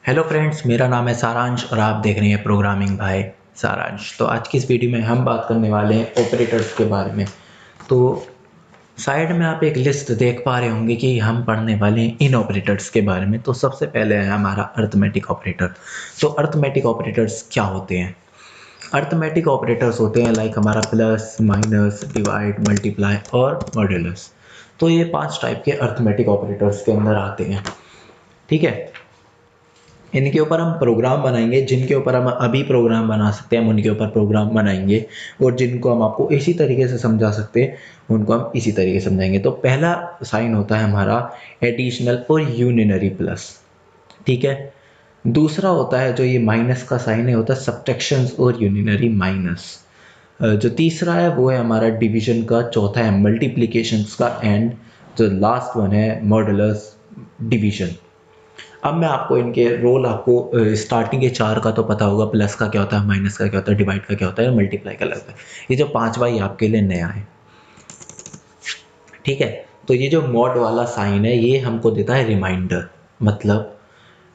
Hello friends, मेरा नाम है सारांश और आप देख रहे हैं प्रोग्रामिंग भाई सारांश। तो आज की इस वीडियो में हम बात करने वाले हैं ऑपरेटर्स के बारे में। तो साइड में आप एक लिस्ट देख पा रहे होंगे कि हम पढ़ने वाले हैं इन ऑपरेटर्स के बारे में। तो सबसे पहले है हमारा अर्थमेटिक ऑपरेटर। तो अर्थमेटिक ऑपरेटर्स क्या होते हैं? अर्थमेटिक ऑपरेटर्स होते हैं लाइक हमारा प्लस, माइनस, डिवाइड, मल्टीप्लाई और मॉड्यूलस। तो ये 5 टाइप के अर्थमेटिक ऑपरेटर्स के अंदर आते हैं। ठीक है, इनके ऊपर हम प्रोग्राम बनाएंगे। जिनके ऊपर हम अभी प्रोग्राम बना सकते हैं हम उनके ऊपर प्रोग्राम बनाएंगे, और जिनको हम आपको इसी तरीके से समझा सकते हैं उनको हम इसी तरीके से समझाएंगे। तो पहला साइन होता है हमारा एडिशनल और यूनिनरी प्लस। ठीक है, दूसरा होता है जो ये माइनस का साइन है, होता है सब्ट्रैक्शन और यूनिनरी माइनस। जो तीसरा है वो है हमारा डिवीजन का। चौथा है मल्टीप्लिकेशंस का। एंड जो लास्ट वन है मॉडुलस डिवीजन। अब मैं आपको इनके रोल आपको स्टार्टिंग के 4 का तो पता होगा, प्लस का क्या होता है, माइनस का क्या होता है, डिवाइड का क्या होता है, मल्टीप्लाई का लगता है। ये जो 5वां ये आपके लिए नया है। ठीक है, तो ये जो मॉड वाला साइन है ये हमको देता है रिमाइंडर। मतलब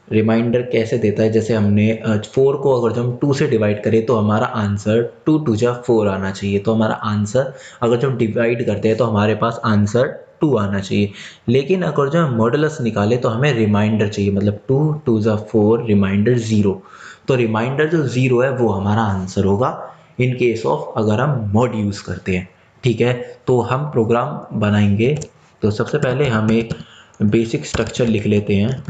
रिमाइंडर कैसे देता है, जैसे हमने 4 को अगर जो हम 2 से डिवाइड करें तो हमारा आंसर 2 2 जा 4 आना चाहिए। तो हमारा आंसर अगर जो हम डिवाइड करते हैं तो हमारे पास आंसर 2 आना चाहिए। लेकिन अगर जो हम मॉडुलस निकाले तो हमें रिमाइंडर चाहिए, मतलब 2 2 जा 4 रिमाइंडर 0। तो रिमाइंडर जो 0 है वो हमारा आंसर होगा इन केस ऑफ अगर हम मॉड यूज़ करते हैं। ठीक है, तो हम प्रोग्राम बनाएंगे। तो सबसे पहले हम एक बेसिक स्ट्रक्चर लिख लेते हैं।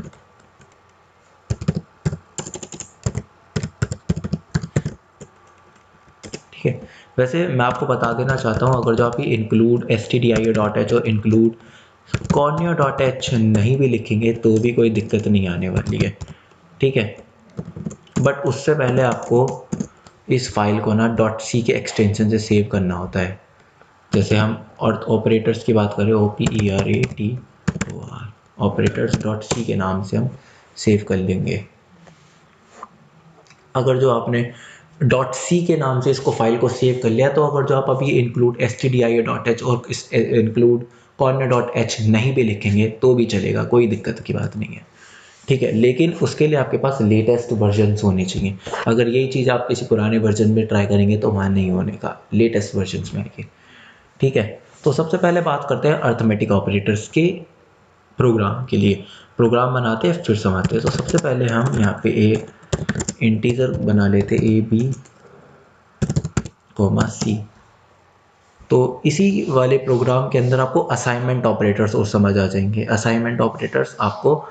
ठीक है, वैसे मैं आपको बता देना चाहता हूँ, अगर जो आप ये इंक्लूड stdio.h और इंक्लूड conio.h नहीं भी लिखेंगे तो भी कोई दिक्कत नहीं आने वाली है। ठीक है, बट उससे पहले आपको इस फाइल को ना .c के एक्सटेंशन से सेव करना होता है। जैसे हम और ऑपरेटर्स की बात करें, OPERATOR ऑपरेटर्स .c के नाम से हम सेव कर लेंगे। अगर जो आपने .c के नाम से इसको फाइल को सेव कर लिया, तो अगर जो आप अभी इंक्लूड stdio.h और इंक्लूड conio.h नहीं भी लिखेंगे तो भी चलेगा, कोई दिक्कत की बात नहीं है। ठीक है, लेकिन उसके लिए आपके पास लेटेस्ट वर्जन्स होने चाहिए। अगर यही चीज़ आप किसी पुराने वर्जन में ट्राई करेंगे तो वहाँ नहीं होने का, लेटेस्ट वर्जन्स में आएगी। ठीक है, तो सबसे पहले बात करते हैं अर्थमेटिक ऑपरेटर्स के प्रोग्राम के लिए। प्रोग्राम बनाते हैं फिर समझते हैं। तो सबसे पहले हम यहाँ पे एक इंटीजर बना लेते AB, C। तो इसी वाले प्रोग्राम के अंदर आपको असाइनमेंट ऑपरेटर्स और समझ आ जाएंगे। असाइनमेंट ऑपरेटर्स आपको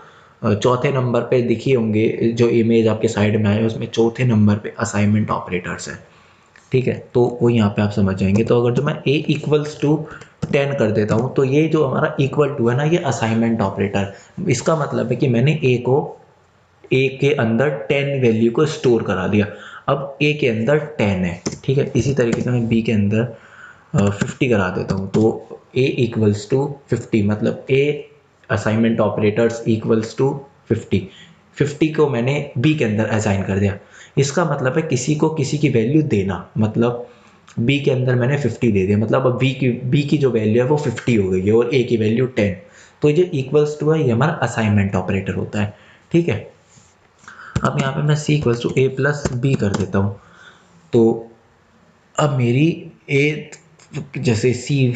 चौथे नंबर पे दिखे होंगे। जो इमेज आपके साइड में आए उसमें चौथे नंबर पे असाइनमेंट ऑपरेटर्स है। ठीक है, तो वो यहाँ पे आप समझ जाएंगे। तो अगर जो मैं a इक्वल्स टू 10 कर देता हूँ तो ये जो हमारा इक्वल टू है ना, ये असाइनमेंट ऑपरेटर। इसका मतलब है कि मैंने a के अंदर 10 वैल्यू को स्टोर करा दिया। अब a के अंदर 10 है। ठीक है, इसी तरीके से मैं b के अंदर 50 करा देता हूँ। तो a इक्वल्स टू 50, मतलब a assignment operators equals to 50। 50 को मैंने b के अंदर असाइन कर दिया। इसका मतलब है किसी को किसी की वैल्यू देना। मतलब b के अंदर मैंने 50 दे दिया, मतलब अब b की जो वैल्यू है वो 50 हो गई है और a की वैल्यू 10। तो ये इक्वल्स टू है, ये हमारा असाइनमेंट ऑपरेटर होता है। ठीक है, अब यहाँ पे मैं c equals to a plus B कर देता हूँ। तो अब मेरी जैसे सी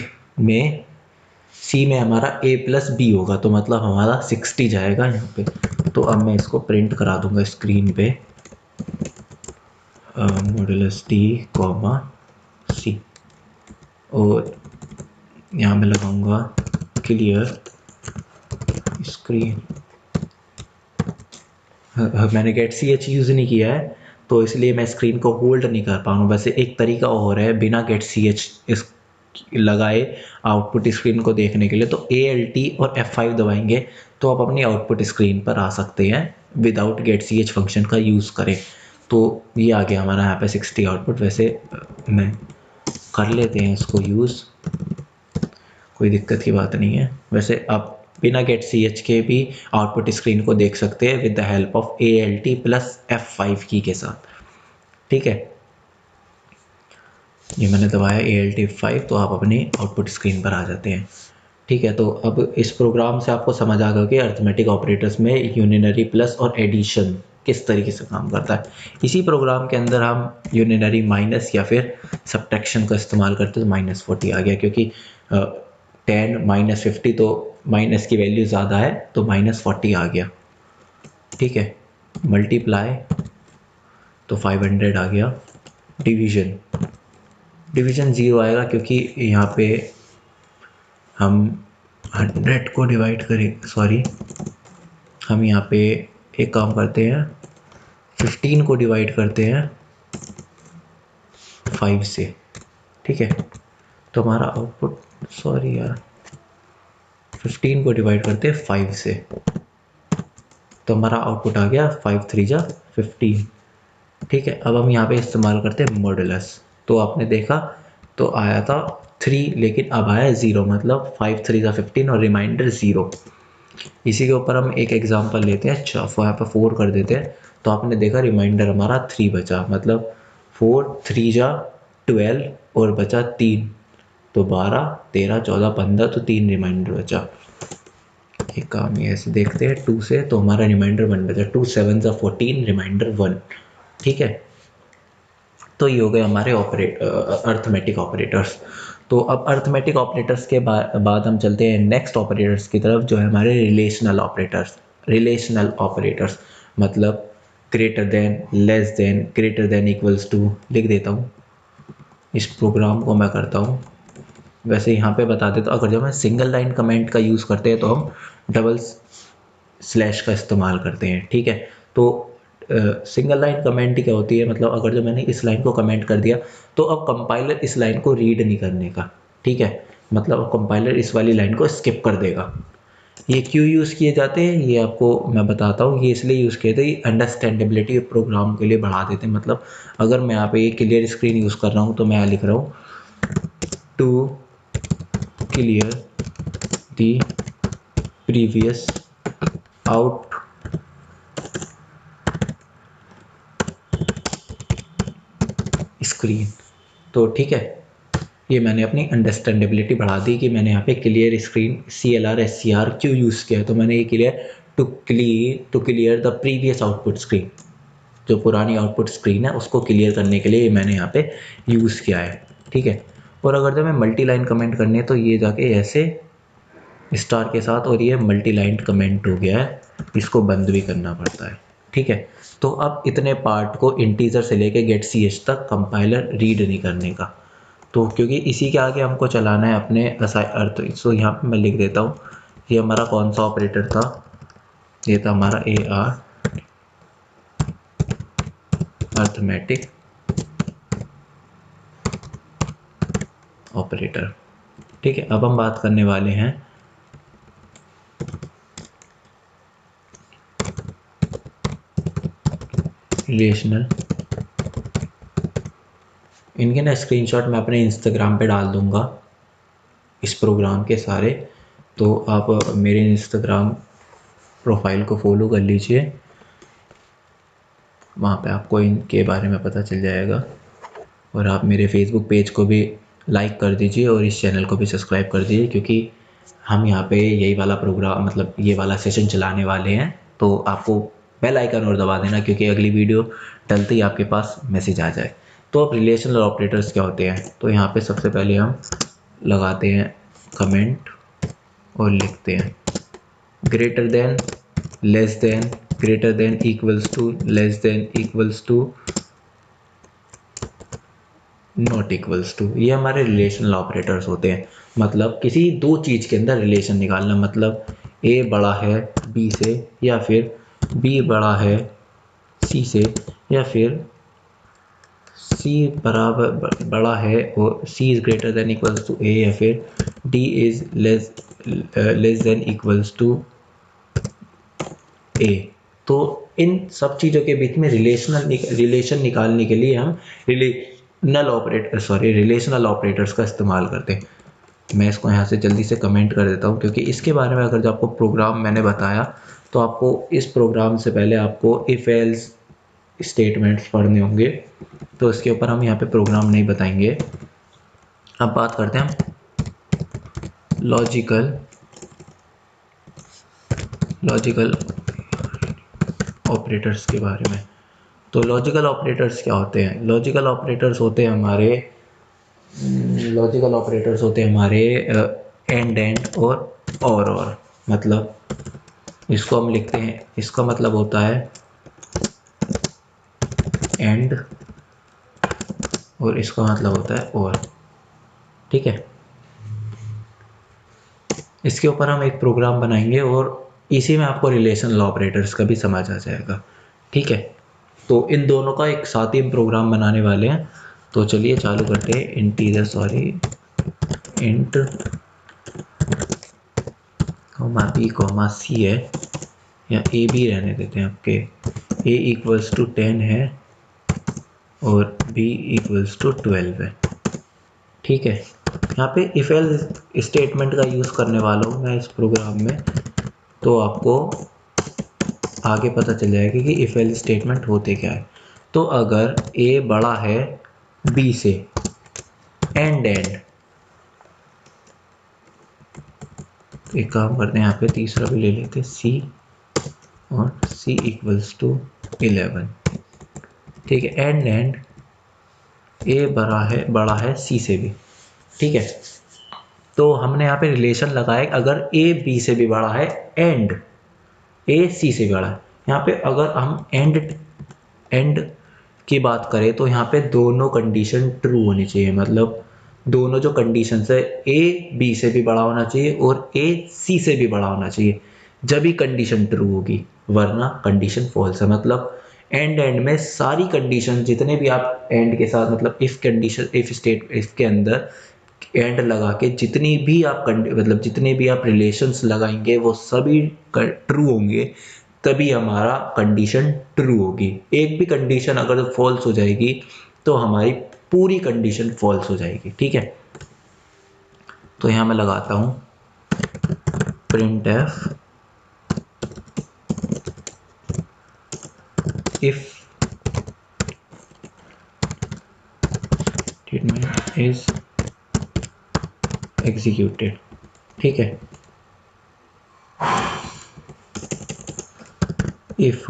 में हमारा a प्लस बी होगा, तो मतलब हमारा 60 जाएगा यहाँ पे। तो अब मैं इसको प्रिंट करा दूंगा स्क्रीन पे, मॉड्यूलस d कॉमा सी, और यहाँ मैं लगाऊंगा क्लियर स्क्रीन। मैंने गेट सी एच यूज़ नहीं किया है तो इसलिए मैं स्क्रीन को होल्ड नहीं कर पाऊँगा। वैसे एक तरीका और है बिना गेट सी एच इस लगाए आउटपुट स्क्रीन को देखने के लिए। तो ALT और F5 दबाएंगे तो आप अपनी आउटपुट स्क्रीन पर आ सकते हैं without get C H function का यूज़ करें। तो ये आ गया हमारा यहाँ पे 60 आउटपुट। वैसे मैं कर लेते हैं इसको यूज़, कोई दिक्कत की बात नहीं है। वैसे आप बिना गेट सी एच के भी आउटपुट स्क्रीन को देख सकते हैं with the help of ALT plus F5 की के साथ। ठीक है, ये मैंने दबाया ALT F5 तो आप अपनी आउटपुट स्क्रीन पर आ जाते हैं। ठीक है, तो अब इस प्रोग्राम से आपको समझ आ गया कि अर्थमेटिक ऑपरेटर्स में यूनिनरी प्लस और एडिशन किस तरीके से काम करता है। इसी प्रोग्राम के अंदर हम यूनिनरी माइनस या फिर सब्ट्रैक्शन का इस्तेमाल करते तो -40 आ गया, क्योंकि 10 -50 तो माइनस की वैल्यू ज़्यादा है तो -40 आ गया। ठीक है, मल्टीप्लाई तो 500 आ गया। डिवीजन, डिवीजन 0 आएगा क्योंकि यहाँ पे हम 100 को डिवाइड करें, सॉरी हम यहाँ पे एक काम करते हैं, 15 को डिवाइड करते हैं 5 से। ठीक है, तो हमारा आउटपुट, सॉरी यार, 15 को डिवाइड करते हैं 5 से, तो हमारा आउटपुट आ गया 5 3 जा 15। ठीक है, अब हम यहाँ पे इस्तेमाल करते हैं मॉडुलस। तो आपने देखा तो आया था 3, लेकिन अब आया 0, मतलब 5 3 जा 15 और रिमाइंडर 0। इसी के ऊपर हम एक एग्जांपल लेते हैं, यहाँ पर 4 कर देते हैं, तो आपने देखा रिमाइंडर हमारा 3 बचा, मतलब 4 3 जा 12 और बचा 3, तो 12 13 14 15, तो 3 रिमाइंडर बचा। एक काम ये ऐसे देखते हैं 2 से, तो हमारा रिमाइंडर 1 बचा, 2 7 जा 14, रिमाइंडर 1। ठीक है, तो ये हो गए हमारे अर्थमेटिक ऑपरेटर्स। तो अब अर्थमेटिक ऑपरेटर्स के बाद हम चलते हैं नेक्स्ट ऑपरेटर्स की तरफ, जो है हमारे रिलेशनल ऑपरेटर्स। रिलेशनल ऑपरेटर्स मतलब greater than, less than, greater than, equals to. लिख देता हूँ, इस प्रोग्राम को मैं करता हूँ। वैसे यहाँ पे बता देता हूँ, अगर जब हम सिंगल लाइन कमेंट का यूज़ करते हैं तो हम डबल स्लैश का इस्तेमाल करते हैं। ठीक है, तो सिंगल लाइन कमेंट क्या होती है, मतलब अगर जो मैंने इस लाइन को कमेंट कर दिया तो अब कंपाइलर इस लाइन को रीड नहीं करने का। ठीक है, मतलब अब कंपाइलर इस वाली लाइन को स्किप कर देगा। ये क्यों यूज़ किए जाते हैं ये आपको मैं बताता हूँ। ये इसलिए यूज़ किए थे, अंडरस्टैंडेबिलिटी प्रोग्राम के लिए बढ़ा देते हैं। मतलब अगर मैं यहाँ पे ये क्लियर स्क्रीन यूज़ कर रहा हूँ तो मैं यहाँ लिख रहा हूँ to clear the previous out screen. तो ठीक है, ये मैंने अपनी अंडरस्टैंडेबिलिटी बढ़ा दी कि मैंने यहाँ पे क्लियर स्क्रीन CLR SCR क्यों यूज़ किया है। तो मैंने ये clear to clear the previous output screen, जो पुरानी आउटपुट स्क्रीन है उसको क्लियर करने के लिए मैंने यहाँ पे यूज़ किया है। ठीक है, और अगर जब मैं मल्टी लाइन कमेंट करनी है तो ये जाके ऐसे स्टार के साथ, और ये मल्टी लाइन कमेंट हो गया है, इसको बंद भी करना पड़ता है। ठीक है, तो अब इतने पार्ट को इंटीजर से लेके गेट CH तक कंपाइलर रीड नहीं करने का, तो क्योंकि इसी के आगे हमको चलाना है अपने अर्थ। सो यहाँ पे मैं लिख देता हूँ, ये हमारा कौन सा ऑपरेटर था, ये था हमारा AR अर्थमेटिक ऑपरेटर। ठीक है, अब हम बात करने वाले हैं रिलेशनल। इनके ना स्क्रीनशॉट मैं अपने इंस्टाग्राम पे डाल दूंगा इस प्रोग्राम के सारे, तो आप मेरे इंस्टाग्राम प्रोफाइल को फॉलो कर लीजिए, वहाँ पे आपको इनके बारे में पता चल जाएगा। और आप मेरे फेसबुक पेज को भी लाइक कर दीजिए और इस चैनल को भी सब्सक्राइब कर दीजिए, क्योंकि हम यहाँ पे यही वाला प्रोग्राम, मतलब ये वाला सेशन चलाने वाले हैं। तो आपको बेल आइकन और दबा देना, क्योंकि अगली वीडियो डलते ही आपके पास मैसेज आ जाए। तो अब रिलेशनल ऑपरेटर्स क्या होते हैं, तो यहाँ पे सबसे पहले हम लगाते हैं कमेंट और लिखते हैं greater than, less than, greater than, equals to, less than, equals to, not equals to. ये हमारे रिलेशनल ऑपरेटर्स होते हैं। मतलब किसी दो चीज़ के अंदर रिलेशन निकालना, मतलब A बड़ा है B से, या फिर B बड़ा है C से, या फिर C बराबर बड़ा है और C is greater than equals to A, या फिर D is less than equals to A। तो इन सब चीज़ों के बीच में रिलेशन निकालने के लिए हम रिलेशनल ऑपरेटर्स का इस्तेमाल करते हैं। मैं इसको यहाँ से जल्दी से कमेंट कर देता हूँ, क्योंकि इसके बारे में अगर जो आपको प्रोग्राम मैंने बताया, तो आपको इस प्रोग्राम से पहले आपको इफ एल्स स्टेटमेंट्स पढ़ने होंगे, तो इसके ऊपर हम यहाँ पे प्रोग्राम नहीं बताएंगे। अब बात करते हैं हम लॉजिकल ऑपरेटर्स के बारे में। तो लॉजिकल ऑपरेटर्स क्या होते हैं? लॉजिकल ऑपरेटर्स होते हैं हमारे एंड और मतलब इसको हम लिखते हैं, इसका मतलब होता है एंड और इसका मतलब होता है और। ठीक है, इसके ऊपर हम एक प्रोग्राम बनाएंगे और इसी में आपको रिलेशनल ऑपरेटर्स का भी समझ आ जाएगा। ठीक है, तो इन दोनों का एक साथ ही हम प्रोग्राम बनाने वाले हैं। तो चलिए चालू करते हैं। इंट बी सी है, या ए बी रहने देते हैं आपके। ए इक्वल्स टू 10 है और बी इक्वल्स टू 12 है। ठीक है, यहाँ पे इफ एल्स स्टेटमेंट का यूज़ करने वाला हूँ मैं इस प्रोग्राम में, तो आपको आगे पता चल जाएगा कि इफ एल्स स्टेटमेंट होते क्या है। तो अगर ए बड़ा है बी से, एंड एक काम करते हैं, यहाँ पे तीसरा भी ले लेते हैं, सी और सी इक्वल्स टू 11। ठीक है, एंड ए बड़ा है सी से भी। ठीक है, तो हमने यहाँ पे रिलेशन लगाया, अगर ए बी से भी बड़ा है एंड ए सी से भी बड़ा है। यहाँ पे अगर हम एंड की बात करें तो यहाँ पे दोनों कंडीशन ट्रू होनी चाहिए। मतलब दोनों जो कंडीशन है, ए बी से भी बड़ा होना चाहिए और ए सी से भी बड़ा होना चाहिए, जब ही कंडीशन ट्रू होगी, वरना कंडीशन फॉल्स है। मतलब एंड में सारी कंडीशन, जितने भी आप एंड के साथ, मतलब इफ के अंदर एंड लगा के जितनी भी आप मतलब जितने भी आप रिलेशंस लगाएंगे वो सभी ट्रू होंगे, तभी हमारा कंडीशन ट्रू होगी। एक भी कंडीशन अगर फॉल्स हो जाएगी तो हमारी पूरी कंडीशन फॉल्स हो जाएगी। ठीक है, तो यहाँ मैं लगाता हूँ printf if statement is executed। ठीक है, if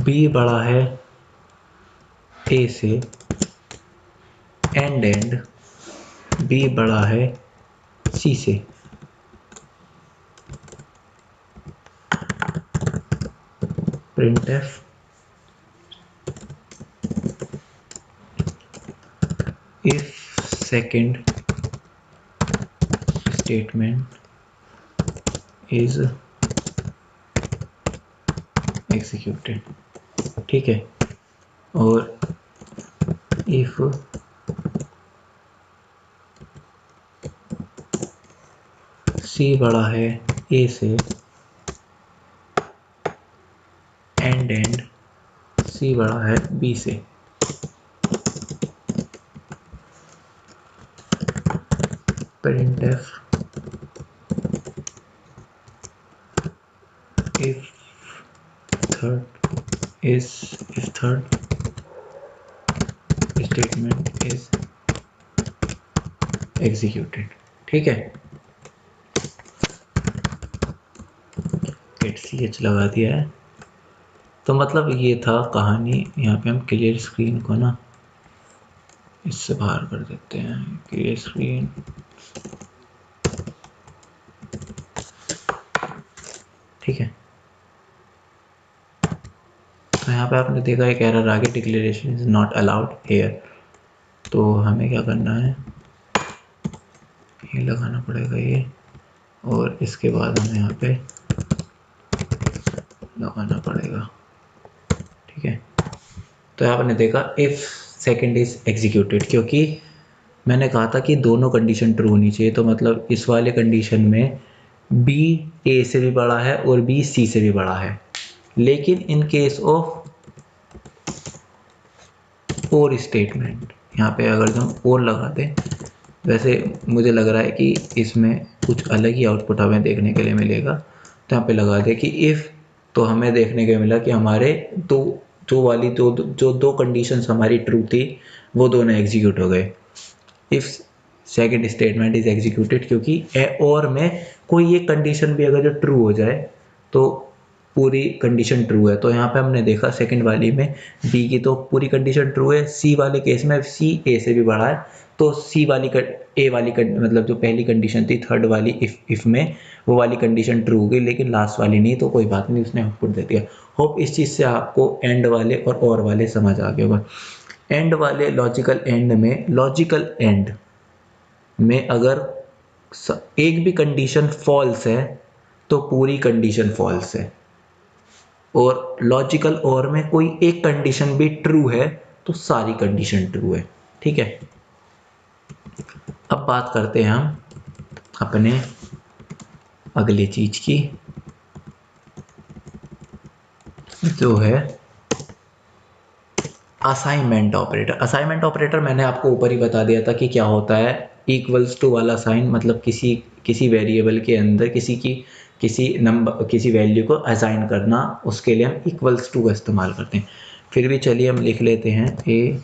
b बड़ा है a से एंड b बड़ा है c से, printf if second statement is executed। ठीक है, और if c बड़ा है a से एंड c बड़ा है b से, printf if third statement is executed। ठीक है, गेट ch लगा दिया है। तो मतलब ये था कहानी। यहाँ पे हम क्लियर स्क्रीन को ना इससे बाहर कर देते हैं, क्लियर स्क्रीन। ठीक है, तो यहाँ पे आपने देखा एक एरर आ गया, declaration is not allowed here. तो हमें क्या करना है, ये लगाना पड़ेगा ये, और इसके बाद हमें यहाँ पे लगाना पड़ेगा। ठीक है, तो आपने देखा इफ सेकंड इज एग्जीक्यूटेड, क्योंकि मैंने कहा था कि दोनों कंडीशन ट्रू होनी चाहिए। तो मतलब इस वाले कंडीशन में बी ए से भी बड़ा है और बी सी से भी बड़ा है, लेकिन इन केस ऑफ और स्टेटमेंट, यहाँ पे अगर हम और लगा दें, वैसे मुझे लग रहा है कि इसमें कुछ अलग ही आउटपुट हमें देखने के लिए मिलेगा। तो यहाँ पे लगा दें कि इफ़, तो हमें देखने को मिला कि हमारे जो दो कंडीशंस हमारी ट्रू थी वो दोनों एग्जीक्यूट हो गए। If second statement is executed, क्योंकि और में कोई एक कंडीशन भी अगर जो ट्रू हो जाए तो पूरी कंडीशन ट्रू है। तो यहाँ पे हमने देखा सेकंड वाली में बी की तो पूरी कंडीशन ट्रू है, सी वाले केस में सी ए से भी बड़ा है तो सी वाली ए वाली मतलब जो पहली कंडीशन थी थर्ड वाली इफ में वो वाली कंडीशन ट्रू हो गई, लेकिन लास्ट वाली नहीं, तो कोई बात नहीं, उसने आउटपुट दे दिया। होप इस चीज़ से आपको एंड वाले और वाले समझ आ गया होगा। एंड वाले लॉजिकल एंड में अगर एक भी कंडीशन फॉल्स है तो पूरी कंडीशन फॉल्स है, और लॉजिकल और में कोई एक कंडीशन भी ट्रू है तो सारी कंडीशन ट्रू है। ठीक है, अब बात करते हैं हम अपने अगली चीज की, जो है असाइनमेंट ऑपरेटर। असाइनमेंट ऑपरेटर मैंने आपको ऊपर ही बता दिया था कि क्या होता है। इक्वल्स टू वाला साइन मतलब किसी वेरिएबल के अंदर किसी वैल्यू को असाइन करना, उसके लिए हम इक्वल्स टू का इस्तेमाल करते हैं। फिर भी चलिए हम लिख लेते हैं ए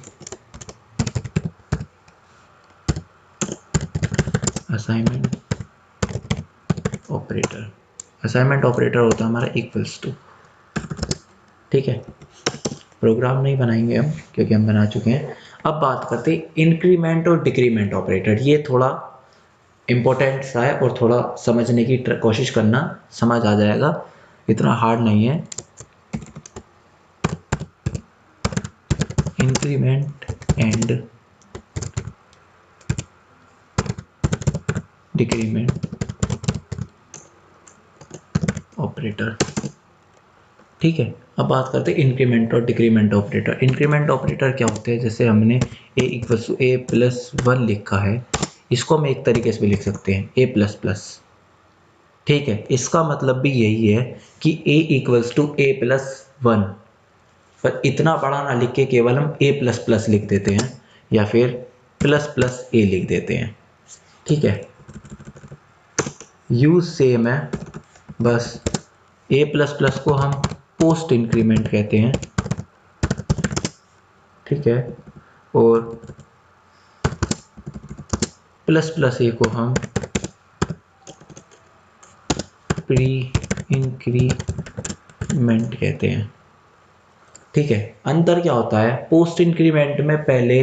असाइनमेंट ऑपरेटर। असाइनमेंट ऑपरेटर होता है हमारा इक्वल्स टू। ठीक है, प्रोग्राम नहीं बनाएंगे हम क्योंकि हम बना चुके हैं। अब बात करते हैं इंक्रीमेंट और डिक्रीमेंट ऑपरेटर। ये थोड़ा इम्पोर्टेंट सा है और थोड़ा समझने की कोशिश करना, समझ आ जाएगा, इतना हार्ड नहीं है। Increment and decrement operator. ठीक है, अब बात करते हैं इंक्रीमेंट और डिक्रीमेंट ऑपरेटर। इंक्रीमेंट ऑपरेटर क्या होते हैं, जैसे हमने a equals to A plus one लिखा है, इसको हम एक तरीके से भी लिख सकते हैं ए प्लस प्लस। ठीक है, इसका मतलब भी यही है कि a equals to A plus one, पर इतना बड़ा ना लिख के केवल हम ए प्लस प्लस लिख देते हैं या फिर प्लस प्लस ए लिख देते हैं। ठीक है, यूज सेम है, बस ए प्लस प्लस को हम पोस्ट इंक्रीमेंट कहते हैं। ठीक है, और प्लस प्लस ए को हम प्री इंक्रीमेंट कहते हैं। ठीक है, अंतर क्या होता है, पोस्ट इंक्रीमेंट में पहले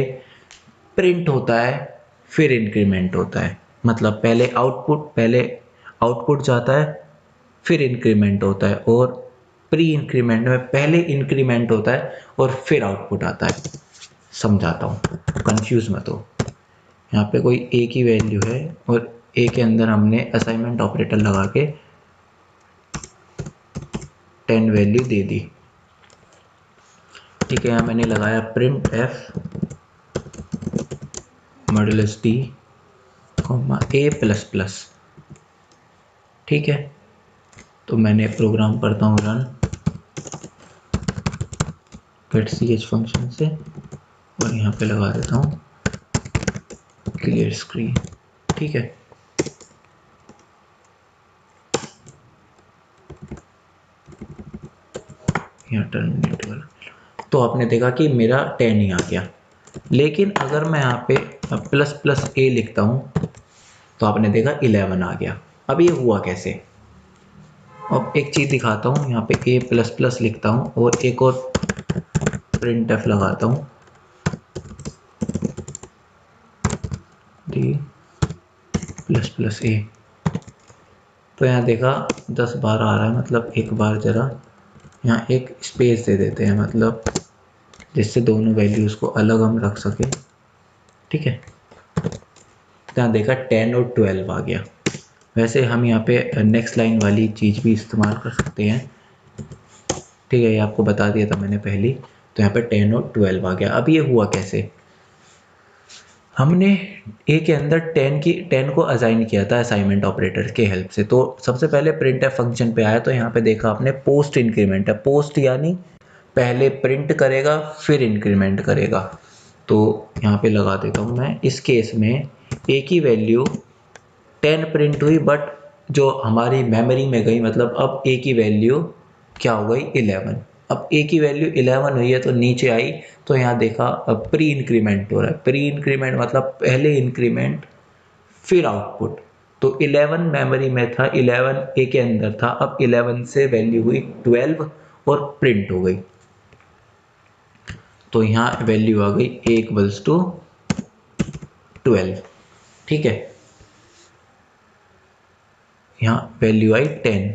प्रिंट होता है फिर इंक्रीमेंट होता है, मतलब पहले आउटपुट जाता है फिर इंक्रीमेंट होता है, और प्री इंक्रीमेंट में पहले इंक्रीमेंट होता है और फिर आउटपुट आता है। समझाता हूँ, कंफ्यूज मत हो। यहाँ पे कोई ए की वैल्यू है और ए के अंदर हमने असाइनमेंट ऑपरेटर लगा के 10 वैल्यू दे दी। ठीक है, यहाँ मैंने लगाया print F modulus D A plus plus. ठीक है, तो मैंने प्रोग्राम करता हूँ रन ch फंक्शन से, और यहाँ पे लगा देता हूँ क्लियर स्क्रीन। ठीक है, यहाँ टर्मिनेट वाला, तो आपने देखा कि मेरा 10 ही आ गया। लेकिन अगर मैं यहाँ पे प्लस प्लस ए लिखता हूँ तो आपने देखा 11 आ गया। अब ये हुआ कैसे, अब एक चीज़ दिखाता हूँ। यहाँ पे ए प्लस प्लस लिखता हूँ और एक और प्रिंट एफ लगाता हूँ डी प्लस प्लस ए, तो यहाँ देखा 10 12 आ रहा है। मतलब एक बार ज़रा यहाँ एक स्पेस दे देते हैं, मतलब जिससे दोनों वैल्यूज़ को अलग हम रख सकें। ठीक है, तो यहाँ देखा 10 और 12 आ गया। वैसे हम यहाँ पे नेक्स्ट लाइन वाली चीज़ भी इस्तेमाल कर सकते हैं। ठीक है, ये आपको बता दिया था मैंने पहले। तो यहाँ पे 10 और 12 आ गया। अब ये हुआ कैसे, हमने ए के अंदर 10 को असाइन किया था असाइनमेंट ऑपरेटर के हेल्प से। तो सबसे पहले प्रिंट एफ फंक्शन पे आया, तो यहाँ पे देखा आपने पोस्ट इंक्रीमेंट है। पोस्ट यानी पहले प्रिंट करेगा फिर इंक्रीमेंट करेगा। तो यहाँ पे लगा देता हूँ मैं, इस केस में ए की वैल्यू 10 प्रिंट हुई, बट जो हमारी मेमोरी में गई, मतलब अब ए की वैल्यू क्या हो गई 11। अब ए की वैल्यू 11 हुई है तो नीचे आई, तो यहाँ देखा अब प्री इंक्रीमेंट हो रहा है। प्री इंक्रीमेंट मतलब पहले इंक्रीमेंट फिर आउटपुट। तो 11 मेमोरी में था, 11 ए के अंदर था, अब 11 से वैल्यू हुई 12 और प्रिंट हो गई। तो यहाँ वैल्यू आ गई ए इक्वल्स टू 12। ठीक है, यहाँ वैल्यू आई 10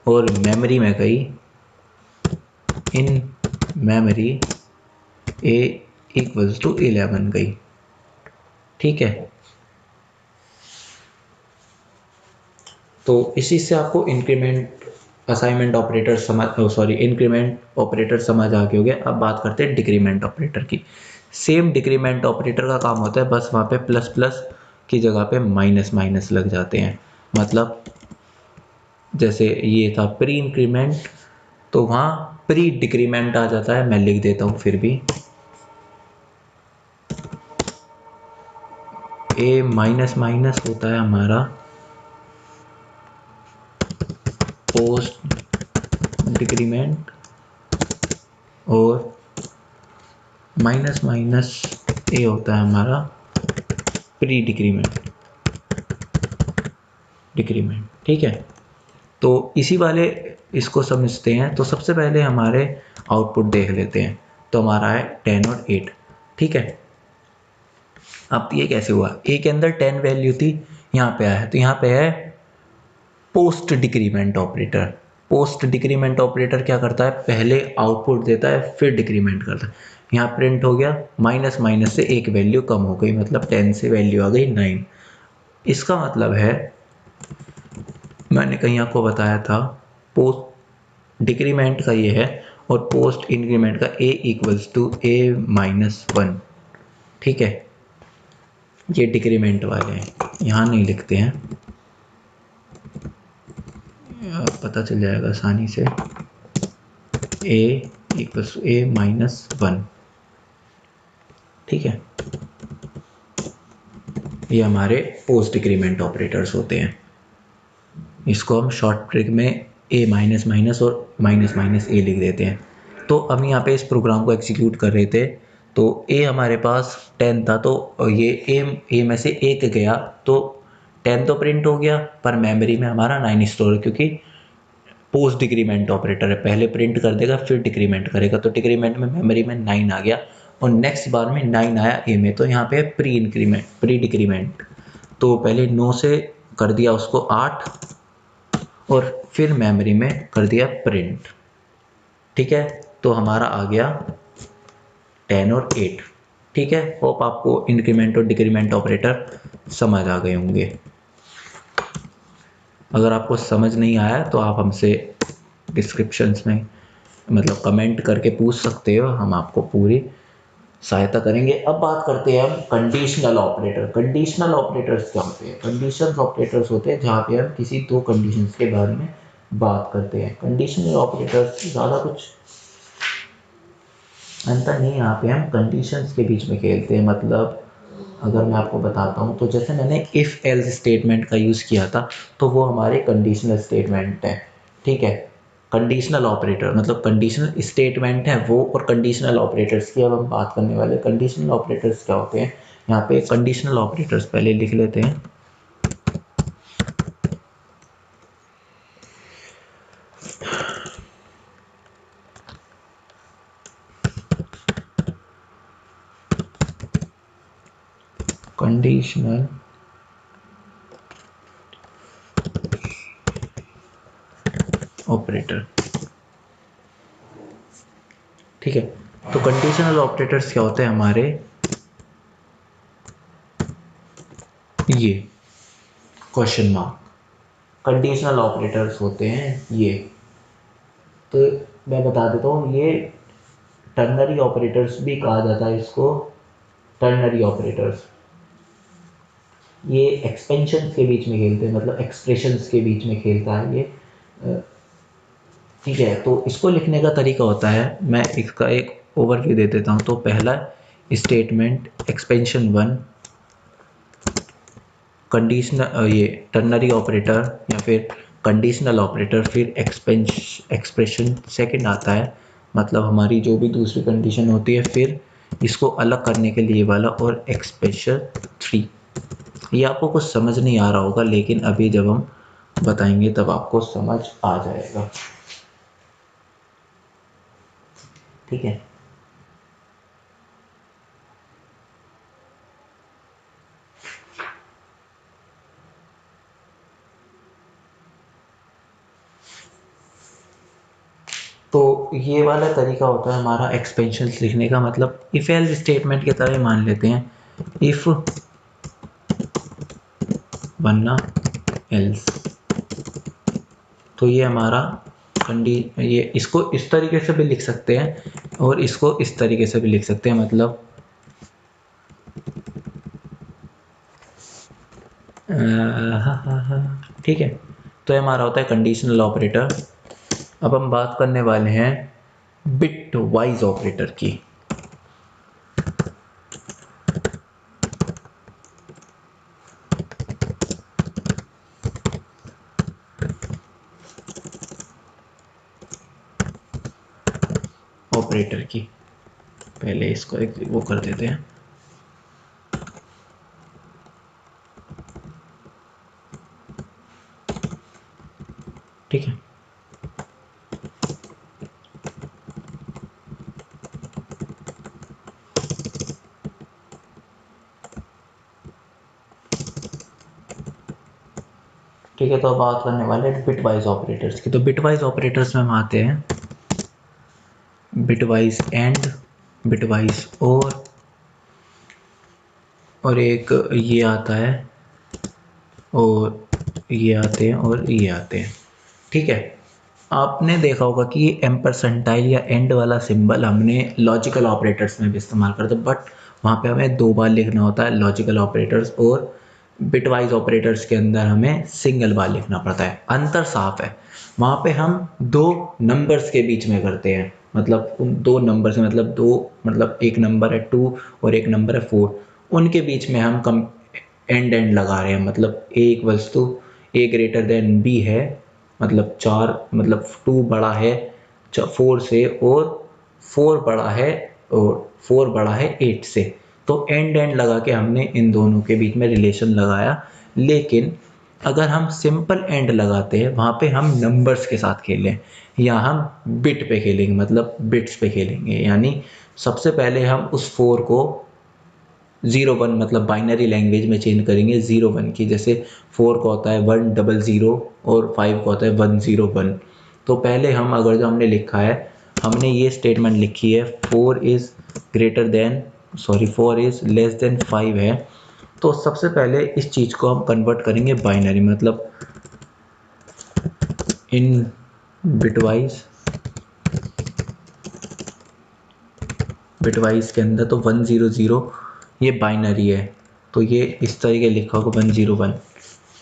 और मेमोरी में गई, in memory A equals to 11 गई। ठीक है, तो इसी से आपको increment assignment operator increment operator समझ आ गया होगा। अब बात करते हैं डिक्रीमेंट ऑपरेटर की। सेम डिक्रीमेंट ऑपरेटर का काम होता है, बस वहाँ पे प्लस प्लस की जगह पे माइनस माइनस लग जाते हैं। मतलब जैसे ये था प्री इंक्रीमेंट, तो वहाँ प्री डिक्रीमेंट आ जाता है। मैं लिख देता हूँ फिर भी, ए माइनस माइनस होता है हमारा पोस्ट डिक्रीमेंट, और माइनस माइनस ए होता है हमारा प्री डिक्रीमेंट। ठीक है, तो इसी वाले इसको समझते हैं। तो सबसे पहले हमारे आउटपुट देख लेते हैं। तो हमारा है 10 और 8। ठीक है, अब ये कैसे हुआ, ए के अंदर 10 वैल्यू थी, यहाँ पे आया है, तो यहाँ पे है post decrement operator. Post decrement operator क्या करता है, पहले आउटपुट देता है फिर डिक्रीमेंट करता है। यहाँ प्रिंट हो गया, माइनस माइनस से एक वैल्यू कम हो गई, मतलब 10 से वैल्यू आ गई 9। इसका मतलब है, मैंने कहीं आपको बताया था, पोस्ट डिक्रीमेंट का ये है और पोस्ट इंक्रीमेंट का ए इक्वल्स टू ए माइनस 1। ठीक है, ये डिक्रीमेंट वाले हैं, यहाँ नहीं लिखते हैं, पता चल जाएगा आसानी से। ए इक्वल्स टू ए माइनस 1। ठीक है, ये हमारे पोस्ट डिक्रीमेंट ऑपरेटर्स होते हैं। इसको हम शॉर्ट ट्रिक में ए माइनस माइनस और माइनस माइनस ए लिख देते हैं। तो हम यहाँ पे इस प्रोग्राम को एग्जीक्यूट कर रहे थे, तो ए हमारे पास 10 था, तो ये ए में से एक गया, तो 10 तो प्रिंट हो गया, पर मेमोरी में हमारा 9 स्टोर है, क्योंकि पोस्ट डिक्रीमेंट ऑपरेटर है, पहले प्रिंट कर देगा फिर डिक्रीमेंट करेगा। तो डिक्रीमेंट में मेमोरी में 9 आ गया, और नेक्स्ट बार में 9 आया ए में, तो यहाँ पे प्री इंक्रीमेंट प्री डिक्रीमेंट। तो पहले 9 से कर दिया उसको 8, और फिर मेमोरी में कर दिया प्रिंट। ठीक है, तो हमारा आ गया 10 और 8। ठीक है, होप आपको इंक्रीमेंट और डिक्रीमेंट ऑपरेटर समझ आ गए होंगे। अगर आपको समझ नहीं आया तो आप हमसे डिस्क्रिप्शंस में मतलब कमेंट करके पूछ सकते हो, हम आपको पूरी सहायता करेंगे। अब बात करते हैं हम कंडीशनल ऑपरेटर। कंडीशनल ऑपरेटर्स क्या होते हैं? कंडीशनल ऑपरेटर्स होते हैं जहाँ पे हम किसी दो कंडीशंस के बारे में बात करते हैं। कंडीशनल ऑपरेटर्स ज़्यादा कुछ अंतर नहीं, यहाँ पे हम कंडीशंस के बीच में खेलते हैं। मतलब अगर मैं आपको बताता हूँ, तो जैसे मैंने इफ़ एल्स स्टेटमेंट का यूज़ किया था, तो वो हमारे कंडीशनल स्टेटमेंट है। ठीक है, कंडीशनल ऑपरेटर मतलब कंडीशनल स्टेटमेंट है वो, और कंडीशनल ऑपरेटर्स की अब हम बात करने वाले। कंडीशनल ऑपरेटर्स क्या होते हैं, यहाँ पे कंडीशनल ऑपरेटर्स पहले लिख लेते हैं। कंडीशनल ऑपरेटर, ठीक है। तो कंडीशनल ऑपरेटर्स क्या होते हैं हमारे, ये क्वेश्चन मार्क कंडीशनल ऑपरेटर्स होते हैं ये। तो मैं बता देता हूँ, ये टर्नरी ऑपरेटर्स भी कहा जाता है इसको, टर्नरी ऑपरेटर्स। ये एक्सपेंशन के बीच में खेलते हैं, मतलब एक्सप्रेशंस के बीच में खेलता है ये। ठीक है, तो इसको लिखने का तरीका होता है, मैं इसका एक ओवरव्यू दे देता हूँ। तो पहला स्टेटमेंट एक्सपेंशन 1, कंडीशनल ये टर्नरी ऑपरेटर या फिर कंडीशनल ऑपरेटर, फिर एक्सप्रेशन सेकंड आता है, मतलब हमारी जो भी दूसरी कंडीशन होती है, फिर इसको अलग करने के लिए वाला, और एक्सप्रेशन 3। ये आपको कुछ समझ नहीं आ रहा होगा, लेकिन अभी जब हम बताएंगे तब आपको समझ आ जाएगा, ठीक है। तो ये वाला तरीका होता है हमारा एक्सपेंशन लिखने का, मतलब इफ एल्स स्टेटमेंट की तरह मान लेते हैं, इफ वरना एल्स। तो ये हमारा ये इसको इस तरीके से भी लिख सकते हैं और इसको इस तरीके से भी लिख सकते हैं, मतलब ठीक है। तो ये हमारा होता है कंडीशनल ऑपरेटर। अब हम बात करने वाले हैं बिट वाइज ऑपरेटर की। ऑपरेटर की पहले इसको एक वो कर देते हैं, ठीक है। ठीक है, तो अब बात करने वाले हैं बिट वाइज ऑपरेटर्स की। तो बिट वाइज ऑपरेटर्स में हम आते हैं bit wise and, bit wise और एक ये आता है, और ये आते हैं, और ये आते हैं, ठीक है। आपने देखा होगा कि ये एम्परसेंटाइल या एंड वाला सिंबल हमने लॉजिकल ऑपरेटर्स में भी इस्तेमाल करते हैं, बट वहाँ पे हमें 2 बार लिखना होता है लॉजिकल ऑपरेटर्स, और बिटवाइज ऑपरेटर्स के अंदर हमें सिंगल बार लिखना पड़ता है। अंतर साफ है, वहाँ पे हम 2 नंबर्स के बीच में करते हैं, मतलब उन 2 नंबर से, मतलब एक नंबर है 2 और एक नंबर है 4, उनके बीच में हम कम एंड लगा रहे हैं, मतलब एक वस्तु ए ग्रेटर देन बी है, मतलब 4, मतलब 2 बड़ा है 4 से, और 4 बड़ा है, और 4 बड़ा है 8 से। तो एंड लगा के हमने इन दोनों के बीच में रिलेशन लगाया। लेकिन अगर हम सिंपल एंड लगाते हैं, वहाँ पे हम नंबर्स के साथ खेलें, या हम बिट पे खेलेंगे, मतलब बिट्स पे खेलेंगे, यानी सबसे पहले हम उस 4 को 01, मतलब बाइनरी लैंग्वेज में चेंज करेंगे 01 की, जैसे 4 का होता है 100 और 5 का होता है 101। तो पहले हम अगर जो हमने लिखा है, हमने ये स्टेटमेंट लिखी है 4 is greater then, sorry 4 is less then 5 है, तो सबसे पहले इस चीज़ को हम कन्वर्ट करेंगे बाइनरी, मतलब इन बिटवाइज, बिटवाइज के अंदर तो 100 ये बाइनरी है, तो ये इस तरीके लिखा होगा 101।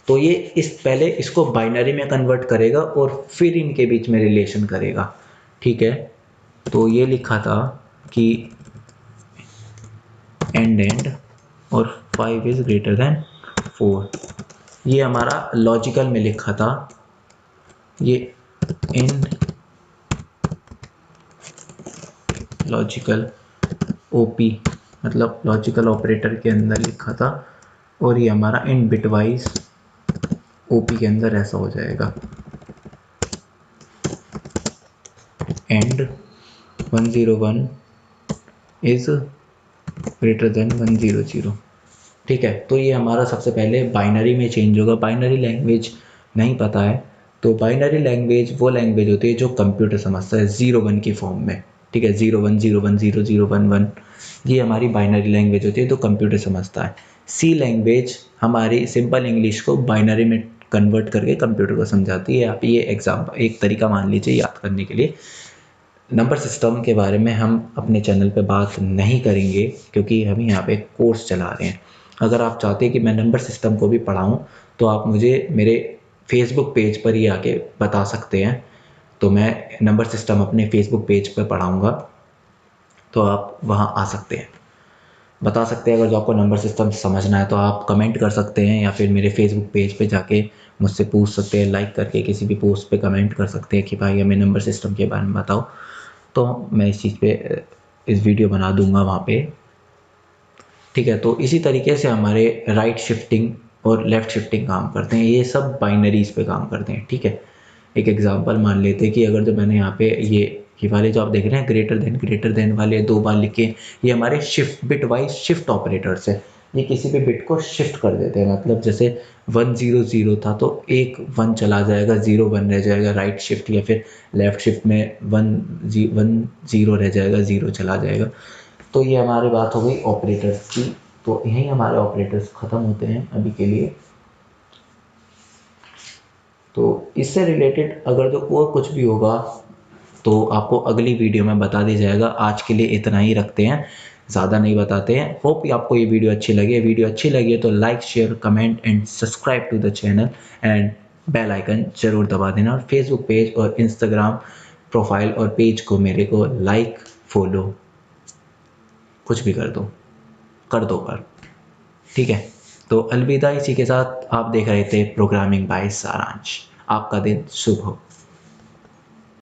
तो ये इस पहले इसको बाइनरी में कन्वर्ट करेगा और फिर इनके बीच में रिलेशन करेगा, ठीक है। तो ये लिखा था कि एंड और 5 इज ग्रेटर देन 4, ये हमारा लॉजिकल में लिखा था, ये इन लॉजिकल ओपी, मतलब लॉजिकल ऑपरेटर के अंदर लिखा था, और ये हमारा इन बिटवाइज ओपी के अंदर ऐसा हो जाएगा, एंड 101 इज ग्रेटर देन 100, ठीक है। तो ये हमारा सबसे पहले बाइनरी में चेंज होगा। बाइनरी लैंग्वेज नहीं पता है, तो बाइनरी लैंग्वेज वो लैंग्वेज होती है जो कंप्यूटर समझता है 01 की फॉर्म में, ठीक है। 01 01 00 11, ये हमारी बाइनरी लैंग्वेज होती है तो कंप्यूटर समझता है। सी लैंग्वेज हमारी सिंपल इंग्लिश को बाइनरी में कन्वर्ट करके कंप्यूटर को समझाती है। आप ये एक तरीका मान लीजिए याद करने के लिए। नंबर सिस्टम के बारे में हम अपने चैनल पे बात नहीं करेंगे, क्योंकि हम यहाँ पे कोर्स चला रहे हैं। अगर आप चाहते हैं कि मैं नंबर सिस्टम को भी पढ़ाऊँ, तो आप मुझे मेरे फेसबुक पेज पर ही आके बता सकते हैं, तो मैं नंबर सिस्टम अपने फेसबुक पेज पर पढ़ाऊँगा, तो आप वहाँ आ सकते हैं। बता सकते हैं। अगर जो आपको नंबर सिस्टम समझना है तो आप कमेंट कर सकते हैं, या फिर मेरे फेसबुक पेज पे जाके मुझसे पूछ सकते हैं, लाइक करके किसी भी पोस्ट पे कमेंट कर सकते हैं कि भाई हमें नंबर सिस्टम के बारे में बताओ, तो मैं इस चीज़ पे इस वीडियो बना दूंगा वहाँ पे। ठीक है, तो इसी तरीके से हमारे राइट शिफ्टिंग और लेफ़्ट शिफ्टिंग काम करते हैं, ये सब बाइनरीज पे काम करते हैं। ठीक है, एक एग्जांपल मान लेते हैं कि अगर जो मैंने यहाँ पे ये वाले जो आप देख रहे हैं ग्रेटर देन वाले 2 बार लिखे, ये हमारे shift bit wise shift operators है। ये किसी भी बिट को शिफ्ट कर देते हैं, मतलब जैसे 100 था तो एक 1 चला जाएगा, 0 1 रह जाएगा राइट शिफ्ट, या फिर लेफ्ट शिफ्ट में 1 0 रह जाएगा, 0 चला जाएगा। तो ये हमारी बात हो गई ऑपरेटर्स की। तो यहीं हमारे ऑपरेटर्स ख़त्म होते हैं अभी के लिए। तो इससे रिलेटेड अगर जो और कुछ भी होगा तो आपको अगली वीडियो में बता दिया जाएगा। आज के लिए इतना ही रखते हैं, ज़्यादा नहीं बताते हैं। होप आपको ये वीडियो अच्छी लगी। वीडियो अच्छी लगी है तो like share comment and subscribe to the channel and bell icon ज़रूर दबा देना। और फेसबुक पेज और इंस्टाग्राम प्रोफाइल और पेज को मेरे को लाइक फॉलो कुछ भी कर दो पर। ठीक है, तो अलविदा। इसी के साथ आप देख रहे थे प्रोग्रामिंग बाय सारांश। आपका दिन शुभ हो।